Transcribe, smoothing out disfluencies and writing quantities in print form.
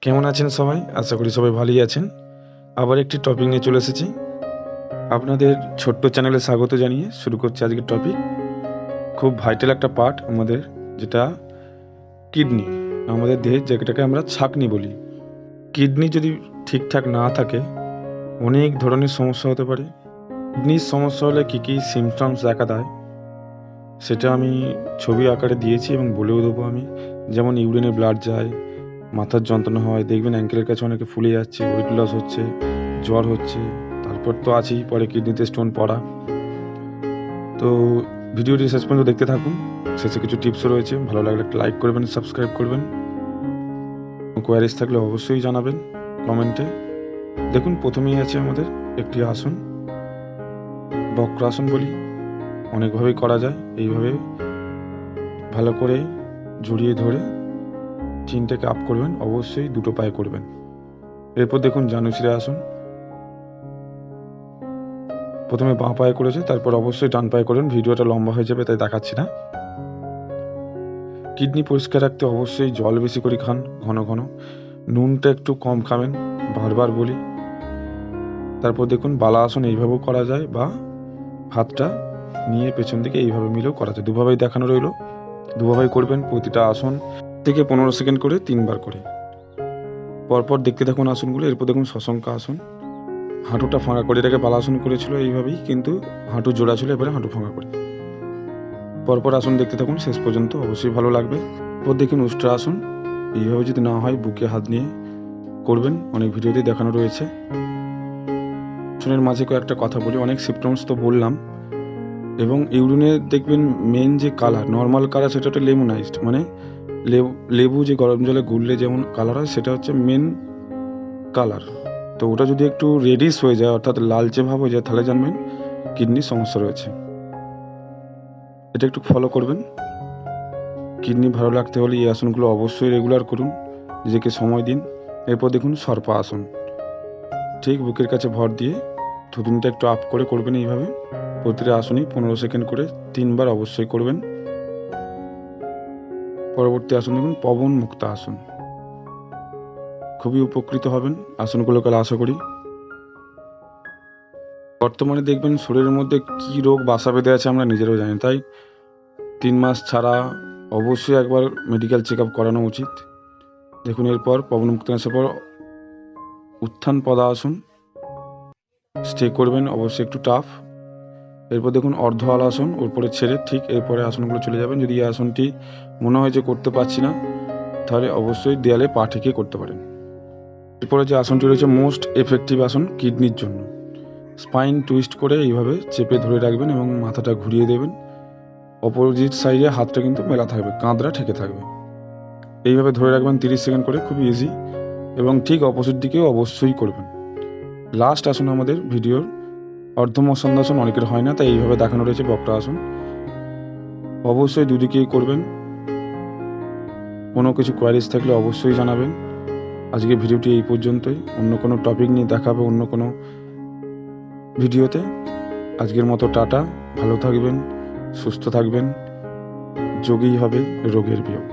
কেমন আছেন সবাই? আশা করি সবাই ভালোই আছেন। আবার একটি টপিক নিয়ে চলে এসেছি। আপনাদের ছোট্ট চ্যানেলে স্বাগত জানিয়ে শুরু করছি আজকের টপিক। খুব ভাইটাল একটা পার্ট আমাদের, যেটা কিডনি। আমাদের দেহের যেটাকে আমরা ছাঁকনি বলি। কিডনি যদি ঠিকঠাক না থাকে অনেক ধরনের সমস্যা হতে পারে। কিডনির সমস্যা হলে কী কী সিমটমস দেখা দেয় সেটা আমি ছবি আকারে দিয়েছি এবং বলেও দেবো আমি। যেমন ইউরিনে ব্লাড যায়, মাথার যন্ত্রণা হয়, দেখবেন অ্যাঙ্কেলের কাছে অনেকে ফুলে যাচ্ছে, ওয়েট লস হচ্ছে, জ্বর হচ্ছে, তারপর তো আছেই পরে কিডনিতে স্টোন পড়া। তো ভিডিওটি শেষ পর্যন্ত দেখতে থাকুন। শেষে কিছু টিপসও রয়েছে, ভালো লাগলে একটা লাইক করবেন, সাবস্ক্রাইব করবেন। কোয়ারিজ থাকলে অবশ্যই জানাবেন কমেন্টে। দেখুন, প্রথমেই আছে আমাদের একটি আসন, বক্রাসন বলি। অনেকভাবেই করা যায়। এইভাবে ভালো করে জড়িয়ে ধরে চিনটাকে আপ করবেন, অবশ্যই দুটো পায়ে করবেন। এরপর দেখুন জানুশিরা আসন। প্রথমে বাঁ পায়ে করেছে, তারপর অবশ্যই ডান পায়ে করবেন। ভিডিওটা লম্বা হয়ে যাবে তাই দেখাচ্ছি না। কিডনি পরিষ্কার রাখতে অবশ্যই জল বেশি করে খান, ঘন ঘন। নুনটা একটু কম খাবেন, বারবার বলি। তারপর দেখুন বালা আসন এইভাবেও করা যায়, বা হাতটা নিয়ে পেছন দিকে এইভাবে মিলেও করা যায়। দুভাবেই দেখানো রইল, দুভাবেই করবেন। প্রতিটা আসন থেকে 15 সেকেন্ড করে 3 বার করে। পরপর দেখতে থাকুন আসনগুলো। এরপর দেখুন শশঙ্কা আসন। হাঁটুটা ফাঁকা করে, এটাকে বালাসন করেছিল এইভাবেই, কিন্তু হাঁটু জোড়া ছিল, এবারে হাঁটু ফাঁকা করে। পরপর আসন দেখতে থাকুন শেষ পর্যন্ত, অবশ্যই ভালো লাগবে। এরপর দেখুন উষ্ট্রা আসন। এইভাবে যদি না হয় বুকে হাত নিয়ে করবেন, অনেক ভিডিওতেই দেখানো রয়েছে। আসনের মাঝে কয়েকটা কথা বলি, অনেক সিমটমস তো বললাম। এবং ইউরিনে দেখবেন মেন যে কালার, নর্মাল কালার, সেটা হচ্ছে লেমোনাইজড, মানে লেবু যে গরম জলে গুললে যেমন কালার হয়, সেটা হচ্ছে মেন কালার। তো ওটা যদি একটু রেডিশ হয়ে যায়, অর্থাৎ লালচে ভাব হয়ে যায়, তাহলে জানবেন কিডনির সমস্যা রয়েছে। এটা একটু ফলো করবেন। কিডনি ভালো রাখতে হলে এই আসনগুলো অবশ্যই রেগুলার করুন, নিজেকে সময় দিন। এরপর দেখুন সর্পা আসন। ঠিক বুকের কাছে ভর দিয়ে থুতুনিটা একটু আপ করে করবেন এইভাবে। প্রতিটা আসনই 15 সেকেন্ড করে 3 বার অবশ্যই করবেন। পরবর্তী আসন দেখুন পবন মুক্ত আসন। খুবই উপকৃত হবেন আসনগুলো করে, আশা করি। বর্তমানে দেখবেন শরীরের মধ্যে কি রোগ বাসা বেঁধে আছে আমরা নিজেরাও জানি, তাই 3 মাস ছাড়া অবশ্যই একবার মেডিকেল চেক আপ করানো উচিত। দেখুন এরপর পবন মুক্ত আসার পর উত্থান পদাসন। স্টে করবেন অবশ্যই, একটু টাফ। এরপর দেখুন অর্ধ আসন, উপরে ছেড়ে ঠিক এরপরে আসনগুলো চলে যাবেন। যদি এই আসনটি মনে হয় যে করতে পারছি না, তাহলে অবশ্যই দেয়ালে পা ঠেকিয়ে করতে পারেন। এরপরে যে আসনটি রয়েছে মোস্ট এফেক্টিভ আসন কিডনির জন্য। স্পাইন টুইস্ট করে এইভাবে চেপে ধরে রাখবেন এবং মাথাটা ঘুরিয়ে দেবেন। অপোজিট সাইডে হাতটা কিন্তু মেলা থাকবে, কাঁধটা ঠেকে থাকবে। এইভাবে ধরে রাখবেন 30 সেকেন্ড করে, খুবই ইজি। এবং ঠিক অপোজিট দিকেও অবশ্যই করবেন। লাস্ট আসন আমাদের ভিডিওর অর্ধমসন্দাসন, অনেকের হয় না, তাই এইভাবে দেখানো রয়েছে বক্র আসন। অবশ্যই দুদিকেই করবেন। কোনো কিছু কোয়ারিজ থাকলে অবশ্যই জানাবেন। আজকে ভিডিওটি এই পর্যন্তই। অন্য কোনো টপিক নিয়ে দেখাবে অন্য কোনো ভিডিওতে। আজকের মতো টাটা। ভালো থাকবেন, সুস্থ থাকবেন। যোগই হবে রোগের বিয়োগ।